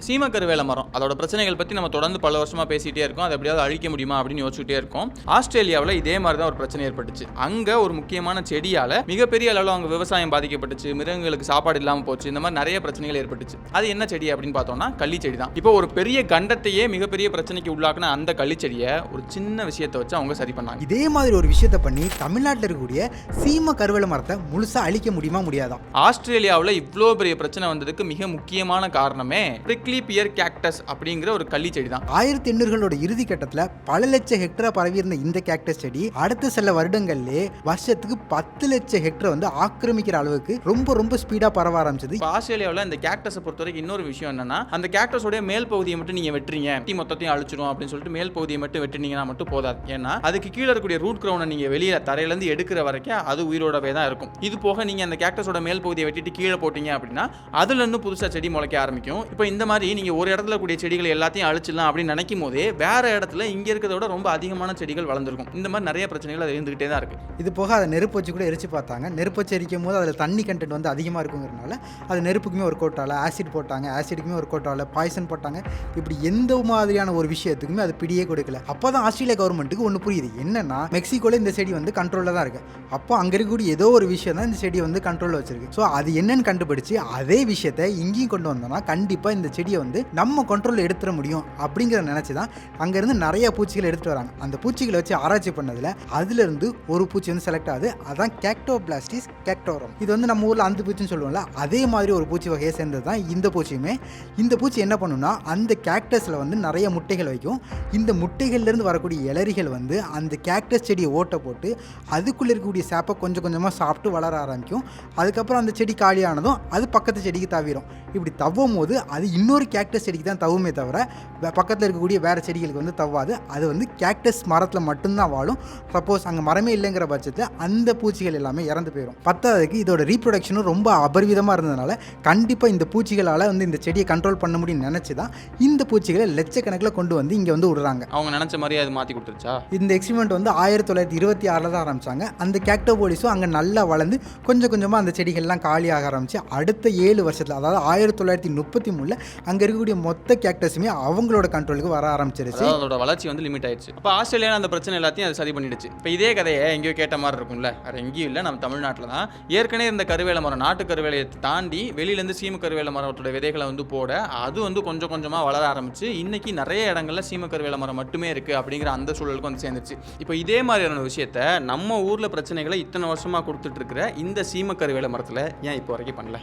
சீம கருவேல மரம் அதோட பிரச்சனைகள் பற்றி நம்ம தொடர்ந்து பல வருஷமாக பேசிகிட்டே இருக்கோம். அதை எப்படியாவது அழிக்க முடியுமா அப்படின்னு யோசிச்சுட்டே இருக்கோம். ஆஸ்திரேலியாவில் இதே மாதிரி தான் ஒரு பிரச்சனை ஏற்பட்டுச்சு. அங்கே ஒரு முக்கியமான செடியால் மிகப்பெரிய அளவில் அவங்க விவசாயம் பாதிக்கப்பட்டுச்சு, மிருகங்களுக்கு சாப்பாடு இல்லாமல் போச்சு, இந்த மாதிரி நிறைய பிரச்சனைகள் ஏற்பட்டுச்சு. அது என்ன செடி அப்படின்னு பார்த்தோம்னா கள்ளிச்செடி தான். இப்போ ஒரு பெரிய கண்டத்தையே மிகப்பெரிய பிரச்சனைக்கு உள்ளாக்குன அந்த கள்ளிச்செடியை ஒரு சின்ன விஷயத்தை வச்சு அவங்க சரி பண்ணாங்க. இதே மாதிரி ஒரு விஷயத்தை பண்ணி தமிழ்நாட்டில் இருக்கக்கூடிய சீம கருவேல மரத்தை முழுசாக அழிக்க முடியுமா? முடியாதான். ஆஸ்திரேலியாவில் இவ்வளோ பெரிய பிரச்சனை வந்ததுக்கு மிக முக்கியமான காரணமே பிரிக்லி பியர் கேக்டஸ் அப்படிங்கிற ஒரு கள்ளிச்செடி தான். 1800களோட இறுதி கட்டத்தில் பல லட்சம் ஹெக்டரா பரவி இருந்த இந்த கேக்டஸ் செடி அடுத்த சில வருடங்கள்லேயே வருஷத்துக்கு 10 லட்சம் ஹெக்டர் வந்து ஆக்கிரமிக்கிற அளவுக்கு ரொம்ப ரொம்ப ஸ்பீடா பரவ ஆரம்பிச்சது. ஆஸ்திரேலியாவில் இந்த கேக்டஸை பொறுத்த வரைக்கும் இன்னொரு விஷயம் என்னன்னா, அந்த கேக்டஸோட மேல் பகுதியை மட்டும் நீங்க வெட்டுறீங்க, மொத்தத்தையும் அழிச்சிரும் அப்படின்னு சொல்லிட்டு மேல் பகுதியை மட்டும் வெட்டினீங்கன்னா மட்டும் போதாது. ஏன்னா அதுக்கு கீழே இருக்கக்கூடிய ரூட் கிரவுண்டை நீங்க வெளியே தரையிலேருந்து எடுக்கிற வரைக்கும் அது உயிரோடவே தான் இருக்கும். இது போக நீங்க அந்த கேக்டஸோட மேல் பகுதியை வெட்டிட்டு கீழே போட்டீங்க அப்படின்னா அதுல இருந்து புதுசா செடி முளைக்க ஆரம்பிக்கும். இப்போ இந்த மாதிரி நீங்க ஒரு இடத்துல கூடிய செடிகளை எல்லாத்தையும் அழிச்சிடலாம் அப்படின்னு நினைக்கும் போதே வேற இடத்துல இங்க இருக்கிறத விட ரொம்ப அதிகமான செடிகள் வளர்ந்துருக்கும். இந்த மாதிரி நிறைய பிரச்சனைகள் அது இருந்துகிட்டே தான் இருக்கு. இது போக அதை நெருப்பு வச்சு கூட எரிச்சு பார்த்தாங்க. நெருப்பு வச்சு எரிக்கும் போது அதில் தண்ணி கண்டென்ட் வந்து அதிகமாக இருக்குங்கிறதுனால அது நெருப்புக்குமே ஒரு கோட்டால, ஆசிட் போட்டாங்க, ஆசிடுக்குமே ஒரு கோட்டால, பாய்சன் போட்டாங்க. இப்படி எந்த மாதிரியான ஒரு விஷயத்துக்குமே அது பிடியே கொடுக்கல. அப்போதான் ஆஸ்திரேலியா கவர்மெண்ட்டுக்கு ஒன்று புரியுது. என்னன்னா மெக்சிகோல இந்த செடி வந்து கண்ட்ரோலில் தான் இருக்கு. அப்போ அங்கே இருக்கக்கூடிய ஏதோ ஒரு விஷயம் தான் இந்த செடியை வந்து கண்ட்ரோலில் வச்சிருக்கு. ஸோ அது என்னன்னு கண்டுபிடிச்சு அதே விஷயத்தை இங்கேயும் கொண்டு வந்தோம்னா கண்டிப்பாக இந்த செடியை வந்து நம்ம கண்ட்ரோலில் எடுத்துட முடியும் அப்படிங்கிறத நினச்சி தான் அங்கேருந்து நிறைய பூச்சிகள் எடுத்துகிட்டு வராங்க. அந்த பூச்சிகளை வச்சு ஆராய்ச்சி பண்ணதில் அதுலேருந்து ஒரு பூச்சி வந்து செலக்ட் ஆகுது. அதான் கேக்டோபிளாஸ்டிஸ் கேக்டோரம். இது வந்து நம்ம ஊரில் அந்த பூச்சின்னு சொல்லுவோம்ல, அதே மாதிரி ஒரு பூச்சி வகையை சேர்ந்தது தான் இந்த பூச்சியுமே. இந்த பூச்சி என்ன பண்ணுன்னா அந்த கேக்டஸில் வந்து நிறைய முட்டைகள் வைக்கும். இந்த முட்டைகள்லேருந்து வரக்கூடிய இளறிகள் வந்து அந்த கேக்டஸ் செடியை ஓட்ட போட்டு அதுக்குள்ளே இருக்கக்கூடிய சேப்பை கொஞ்சம் கொஞ்சமாக சாப்பிட்டு வளர ஆரம்பிக்கும். அதுக்கப்புறம் அந்த செடி காலியானதும் அது பக்கத்து செடிக்கு தவிரும். இப்படி தவ்வும் போது அது இன்னொரு கேக்டஸ் செடிக்கு தான் தவுமே தவிர பக்கத்தில் இருக்கக்கூடிய வேறு செடிகளுக்கு வந்து தவ்வாது. அது வந்து கேக்டஸ் மரத்தில் மட்டும்தான் வாழும். சப்போஸ் அங்கே மரமே இல்லைங்கிற பட்சத்தில் அந்த பூச்சிகள் எல்லாமே இறந்து போயிடும். பத்தாவதுக்கு இதோட ரீப்ரொடக்ஷனும் ரொம்ப அபரிவிதமாக இருந்ததுனால கண்டிப்பாக இந்த பூச்சிகளால் வந்து இந்த செடியை கண்ட்ரோல் பண்ண முடியும்னு நினச்சி தான் இந்த பூச்சிகளை லட்சக்கணக்கில் கொண்டு வந்து இங்கே வந்து விடுறாங்க. அவங்க நினச்ச மாதிரி அது மாற்றி கொடுத்துருச்சா? இந்த எக்ஸ்பெரிமெண்ட் வந்து 1926 தான் ஆரம்பித்தாங்க. அந்த கேக்டோபோலிஸும் அங்கே நல்லா வளர்ந்து கொஞ்சம் கொஞ்சமாக அந்த செடிகள்லாம் காலியாக ஆரம்பிச்சு அடுத்த 7 வருஷத்தில், அதாவது 1933 அங்கே இருக்கக்கூடிய மொத்த கேக்டஸுமே அவங்களோட கண்ட்ரோலுக்கு வர ஆரம்பிச்சிருச்சு. அதோட வளர்ச்சி வந்து லிமிட் ஆயிடுச்சு. அப்போ ஆஸ்திரேலியா அந்த பிரச்சனை எல்லாத்தையும் அது சரி பண்ணிடுச்சு. இப்போ இதே கதையை எங்கேயோ கேட்ட மாதிரி இருக்கும்ல, அது எங்கேயும் இல்லை, நம்ம தமிழ்நாட்டில் தான். ஏற்கனவே இந்த கருவேல மரம், நாட்டு கருவேலையை தாண்டி வெளியிலேருந்து சீம கருவேல மரத்தோட விதைகளை வந்து போட அது வந்து கொஞ்சம் கொஞ்சமாக வளர ஆரம்பிச்சு இன்னைக்கு நிறைய இடங்கள்ல சீம கருவேல மரம் மட்டுமே இருக்குது அப்படிங்கிற அந்த சூழலுக்கு வந்து சேர்ந்துச்சு. இப்போ இதே மாதிரியான விஷயத்த நம்ம ஊரில் பிரச்சனைகளை இத்தனை வருஷமாக கொடுத்துட்டு இருக்கிற இந்த சீம கருவேல மரத்தில் ஏன் இப்போ வரைக்கும் பண்ணல?